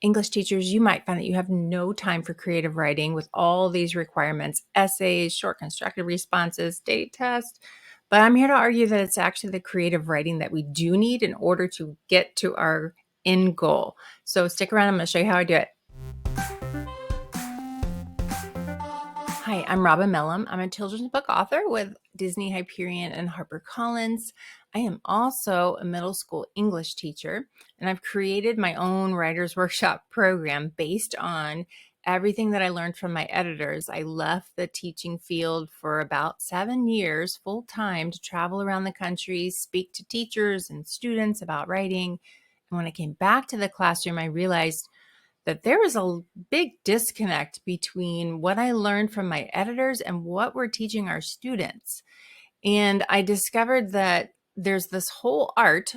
English teachers, you might find that you have no time for creative writing with all these requirements, essays, short constructed responses, state tests. But I'm here to argue that it's actually the creative writing that we do need in order to get to our end goal. So stick around. I'm going to show you how I do it. Hi, I'm Robin Mellum. I'm a children's book author with Disney Hyperion and HarperCollins. I am also a middle school English teacher, and I've created my own writer's workshop program based on everything that I learned from my editors. I left the teaching field for about 7 years full time to travel around the country, speak to teachers and students about writing. And when I came back to the classroom, I realized that there was a big disconnect between what I learned from my editors and what we're teaching our students. And I discovered that there's this whole art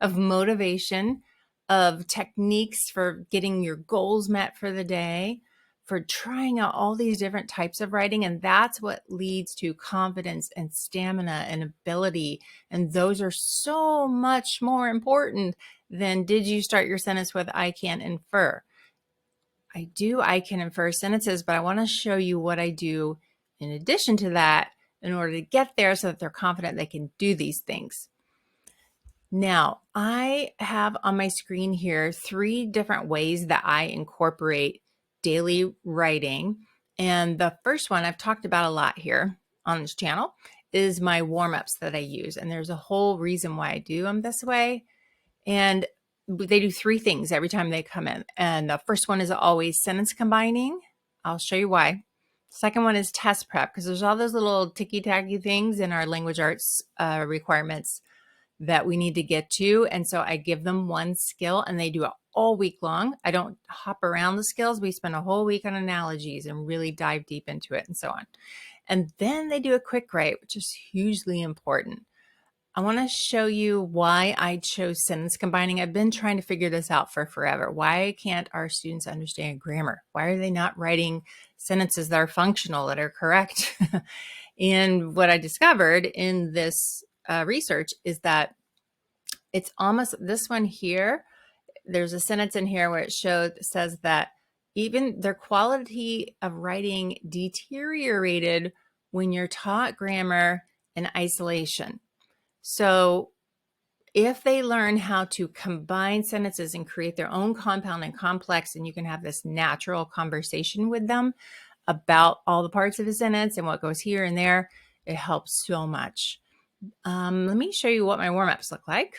of motivation, of techniques for getting your goals met for the day, for trying out all these different types of writing. And that's what leads to confidence and stamina and ability. And those are so much more important than did you start your sentence with I can infer. I can infer sentences, but I want to show you what I do in addition to that in order to get there so that they're confident they can do these things. Now, I have on my screen here 3 different ways that I incorporate daily writing. And the first one I've talked about a lot here on this channel is my warm-ups that I use. And there's a whole reason why I do them this way. And they do 3 things every time they come in. And the first one is always sentence combining. I'll show you why. Second one is test prep, because there's all those little ticky-tacky things in our language arts requirements that we need to get to. And so I give them one skill and they do it all week long. I don't hop around the skills. We spend a whole week on analogies and really dive deep into it and so on. And then they do a quick write, which is hugely important. I want to show you why I chose sentence combining. I've been trying to figure this out for forever. Why can't our students understand grammar? Why are they not writing sentences that are functional, that are correct? And what I discovered in this research is that it's almost this one here. There's a sentence in here where it says that even their quality of writing deteriorated when you're taught grammar in isolation. So if they learn how to combine sentences and create their own compound and complex, and you can have this natural conversation with them about all the parts of a sentence and what goes here and there, it helps so much. Let me show you what my warm-ups look like.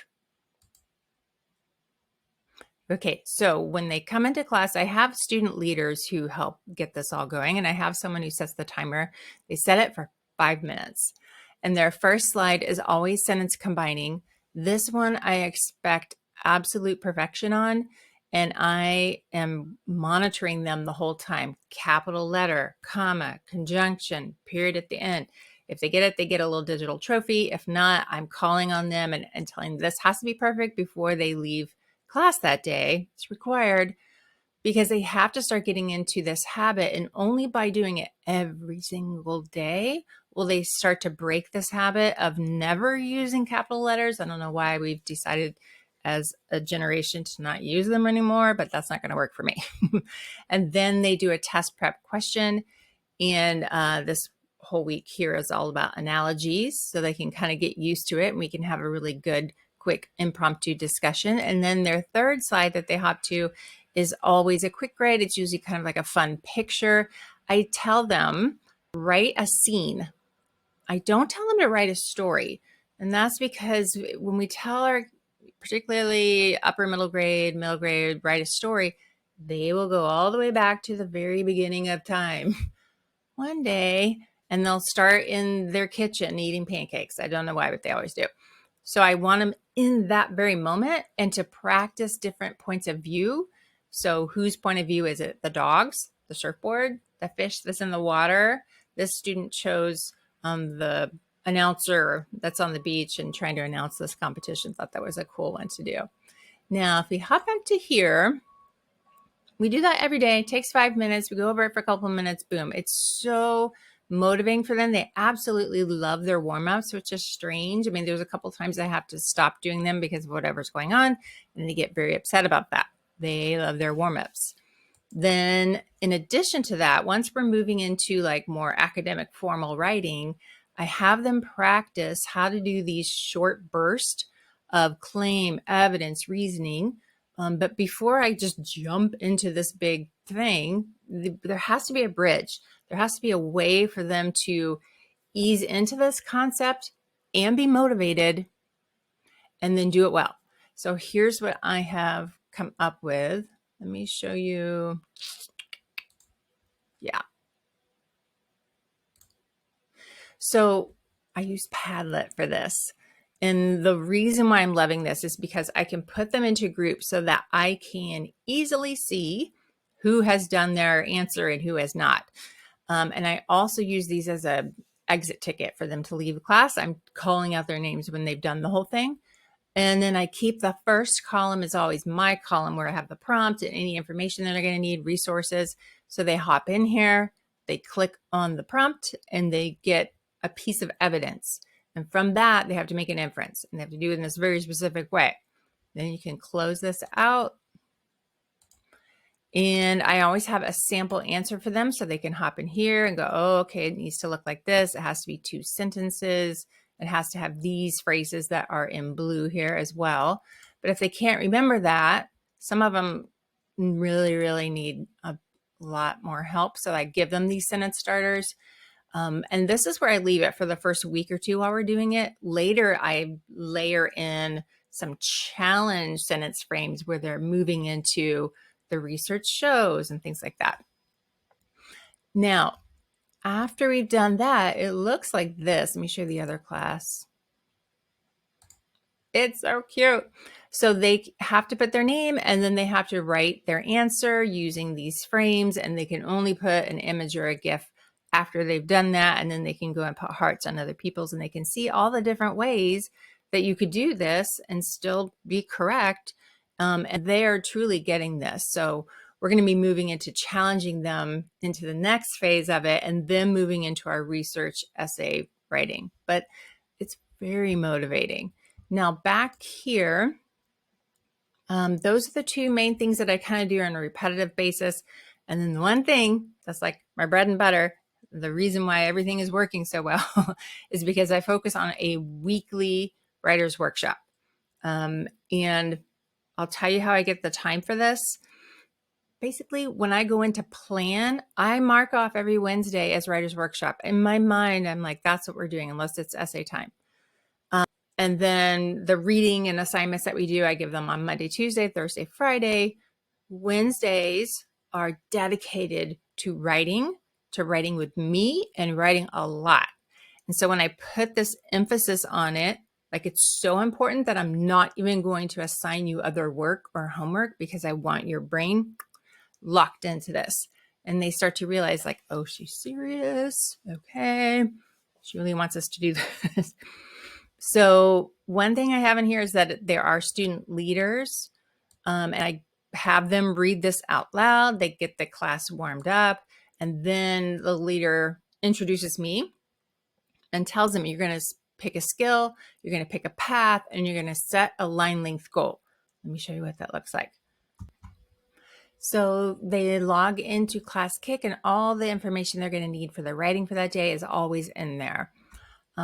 Okay, so when they come into class, I have student leaders who help get this all going, and I have someone who sets the timer. They set it for 5 minutes. And their first slide is always sentence combining. This one I expect absolute perfection on, and I am monitoring them the whole time. Capital letter, comma, conjunction, period at the end. If they get it, they get a little digital trophy. If not, I'm calling on them and telling them this has to be perfect before they leave class that day. It's required because they have to start getting into this habit, and only by doing it every single day will they start to break this habit of never using capital letters. I don't know why we've decided as a generation to not use them anymore, but that's not going to work for me. And then they do a test prep question, and this whole week here is all about analogies, so they can kind of get used to it and we can have a really good quick impromptu discussion. And then their third slide that they hop to is always a quick write. It's usually kind of like a fun picture. I tell them, write a scene. I don't tell them to write a story. And that's because when we tell our, particularly upper middle grade, write a story, they will go all the way back to the very beginning of time one day, and they'll start in their kitchen eating pancakes. I don't know why, but they always do. So I want them in that very moment and to practice different points of view. So whose point of view is it? The dogs, the surfboard, the fish that's in the water? This student chose the announcer that's on the beach and trying to announce this competition. Thought that was a cool one to do. Now, if we hop back to here, we do that every day. It takes 5 minutes. We go over it for a couple of minutes. Boom. It's so motivating for them. They absolutely love their warm-ups, which is strange. I mean, there's a couple of times I have to stop doing them because of whatever's going on, and they get very upset about that. They love their warm-ups. Then in addition to that, once we're moving into like more academic formal writing, I have them practice how to do these short bursts of claim, evidence, reasoning. But before I just jump into this big thing, there has to be a bridge. There has to be a way for them to ease into this concept and be motivated and then do it well. So here's what I have come up with. Let me show you. Yeah. So I use Padlet for this. And the reason why I'm loving this is because I can put them into groups so that I can easily see who has done their answer and who has not. And I also use these as a exit ticket for them to leave the class. I'm calling out their names when they've done the whole thing. And then I keep the first column is always my column where I have the prompt and any information that they're going to need, resources. So they hop in here, they click on the prompt, and they get a piece of evidence. And from that, they have to make an inference, and they have to do it in this very specific way. Then you can close this out. And I always have a sample answer for them so they can hop in here and go, oh, okay, it needs to look like this. It has to be 2 sentences. It has to have these phrases that are in blue here as well. But if they can't remember that, some of them really, really need a lot more help. So I give them these sentence starters. And this is where I leave it for the first week or 2 while we're doing it. Later, I layer in some challenge sentence frames where they're moving into the research shows and things like that. Now, after we've done that, it looks like this. Let me show you the other class. It's so cute. So they have to put their name and then they have to write their answer using these frames, and they can only put an image or a GIF after they've done that. And then they can go and put hearts on other people's, and they can see all the different ways that you could do this and still be correct. And they are truly getting this. So we're going to be moving into challenging them into the next phase of it, and then moving into our research essay writing. But it's very motivating. Now back here, those are the 2 main things that I kind of do on a repetitive basis. And then the one thing that's like my bread and butter, the reason why everything is working so well is because I focus on a weekly writer's workshop. And I'll tell you how I get the time for this. Basically, when I go into plan, I mark off every Wednesday as writer's workshop. In my mind, I'm like, that's what we're doing, unless it's essay time. And then the reading and assignments that we do, I give them on Monday, Tuesday, Thursday, Friday. Wednesdays are dedicated to writing with me and writing a lot. And so when I put this emphasis on it, like it's so important that I'm not even going to assign you other work or homework because I want your brain locked into this. And they start to realize like, oh, she's serious. Okay. She really wants us to do this. So one thing I have in here is that there are student leaders, and I have them read this out loud. They get the class warmed up, and then the leader introduces me and tells them, you're going to pick a skill, you're going to pick a path, and you're going to set a line length goal. Let me show you what that looks like. So they log into Class Kick, and all the information they're going to need for their writing for that day is always in there.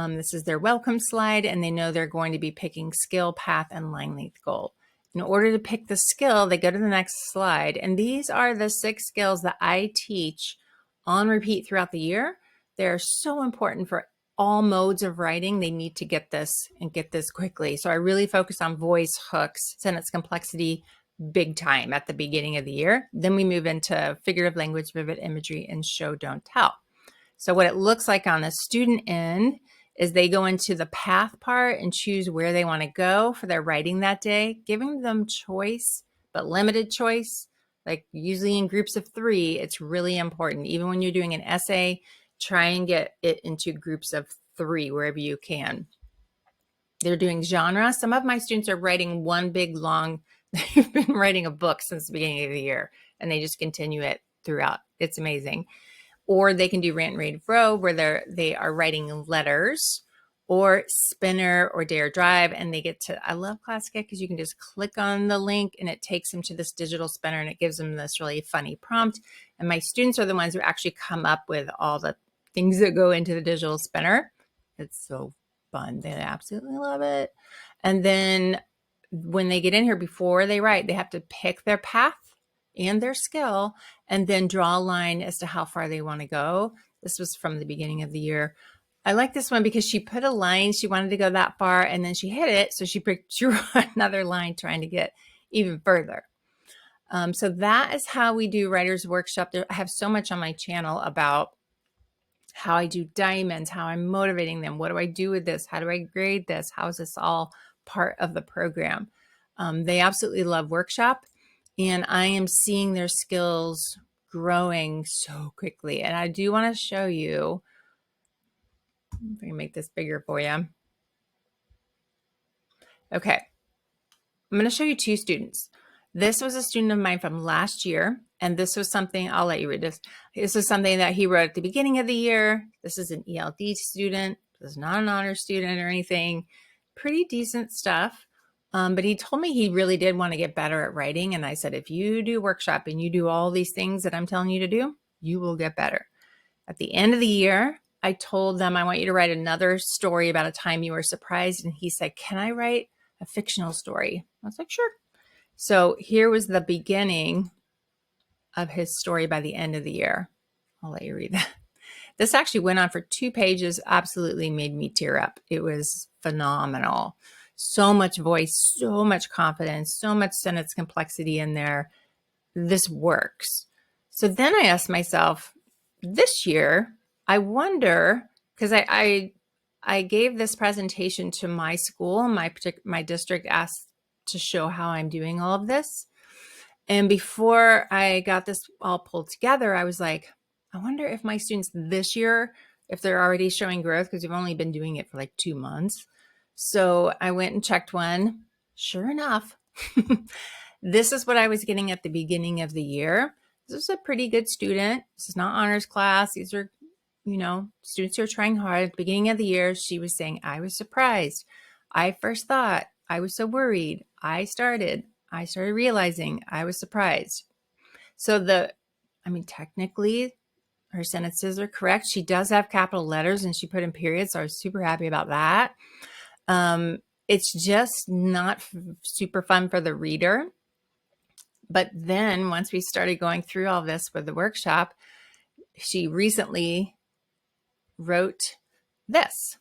This is their welcome slide, and they know they're going to be picking skill, path, and line length goal. In order to pick the skill, they go to the next slide, and these are the 6 skills that I teach on repeat throughout the year. They're so important for all modes of writing. They need to get this and get this quickly. So I really focus on voice, hooks, sentence complexity, big time at the beginning of the year. Then we move into figurative language, vivid imagery, and show, don't tell. So what it looks like on the student end is they go into the path part and choose where they want to go for their writing that day, giving them choice, but limited choice. Like usually in groups of 3, it's really important. Even when you're doing an essay, try and get it into groups of 3 wherever you can. They're doing genre. Some of my students are writing one big long, they've been writing a book since the beginning of the year, and they just continue it throughout. It's amazing. Or they can do rant and rave row where they are writing letters, or Spinner or Dare Drive, and they get to, I love Classica because you can just click on the link and it takes them to this digital spinner and it gives them this really funny prompt. And my students are the ones who actually come up with all the things that go into the digital spinner. It's so fun. They absolutely love it. And then when they get in here, before they write, they have to pick their path and their skill and then draw a line as to how far they want to go. This was from the beginning of the year. I like this one because she put a line, she wanted to go that far, and then she hit it. So she drew another line trying to get even further. So that is how we do Writer's Workshop. I have so much on my channel about how I do diamonds, how I'm motivating them. What do I do with this? How do I grade this? How is this all part of the program? They absolutely love workshop, and I am seeing their skills growing so quickly. And I do want to show you, if I can make this bigger for you. Okay. I'm going to show you two students. This was a student of mine from last year, and this was something, I'll let you read this. This was something that he wrote at the beginning of the year. This is an ELD student. This is not an honor student or anything. Pretty decent stuff. But he told me he really did want to get better at writing. And I said, if you do workshop and you do all these things that I'm telling you to do, you will get better. At the end of the year, I told them, I want you to write another story about a time you were surprised. And he said, can I write a fictional story? I was like, sure. So here was the beginning of his story by the end of the year. I'll let you read that. This actually went on for 2 pages, absolutely made me tear up. It was phenomenal. So much voice, so much confidence, so much sentence complexity in there. This works. So then I asked myself, this year, I wonder, because I gave this presentation to my school, my district asked to show how I'm doing all of this. And before I got this all pulled together, I was like, I wonder if my students this year, if they're already showing growth, because we've only been doing it for like 2 months. So I went and checked one. Sure enough, this is what I was getting at the beginning of the year. This is a pretty good student. This is not honors class. These are, students who are trying hard. At the beginning of the year, she was saying, I was surprised. I first thought, I was so worried. I started realizing I was surprised. So technically her sentences are correct. She does have capital letters and she put in periods. So I was super happy about that. It's just not super fun for the reader. But then once we started going through all this with the workshop, she recently wrote this.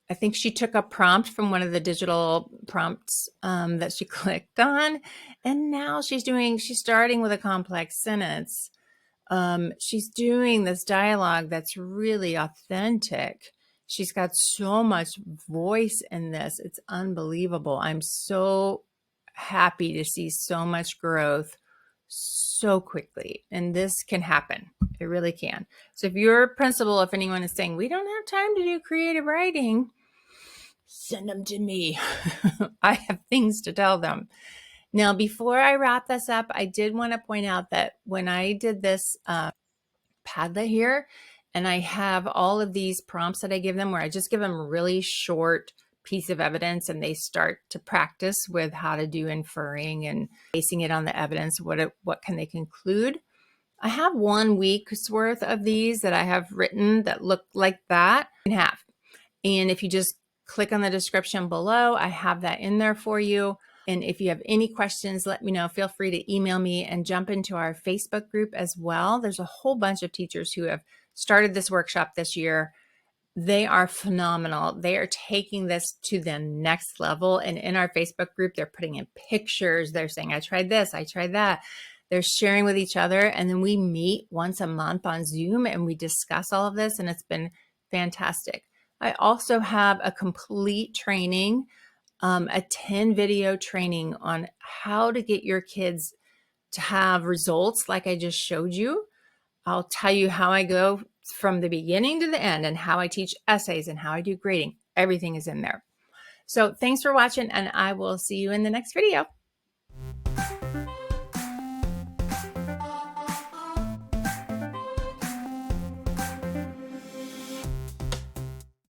I think she took a prompt from one of the digital prompts that she clicked on. And now she's starting with a complex sentence. She's doing this dialogue that's really authentic. She's got so much voice in this. It's unbelievable. I'm so happy to see so much growth so quickly. And this can happen. It really can. So if you're a principal, if anyone is saying, we don't have time to do creative writing, send them to me. I have things to tell them. Now, before I wrap this up, I did want to point out that when I did this Padlet here, and I have all of these prompts that I give them where I just give them a really short piece of evidence and they start to practice with how to do inferring and basing it on the evidence. What can they conclude? I have 1 week's worth of these that I have written that look like that. And if you just click on the description below, I have that in there for you. And if you have any questions, let me know. Feel free to email me and jump into our Facebook group as well. There's a whole bunch of teachers who have started this workshop this year. They are phenomenal. They are taking this to the next level. And in our Facebook group, they're putting in pictures. They're saying, I tried this, I tried that. They're sharing with each other. And then we meet once a month on Zoom and we discuss all of this. And it's been fantastic. I also have a complete training, a 10 video training on how to get your kids to have results like I just showed you. I'll tell you how I go from the beginning to the end and how I teach essays and how I do grading. Everything is in there. So thanks for watching and I will see you in the next video.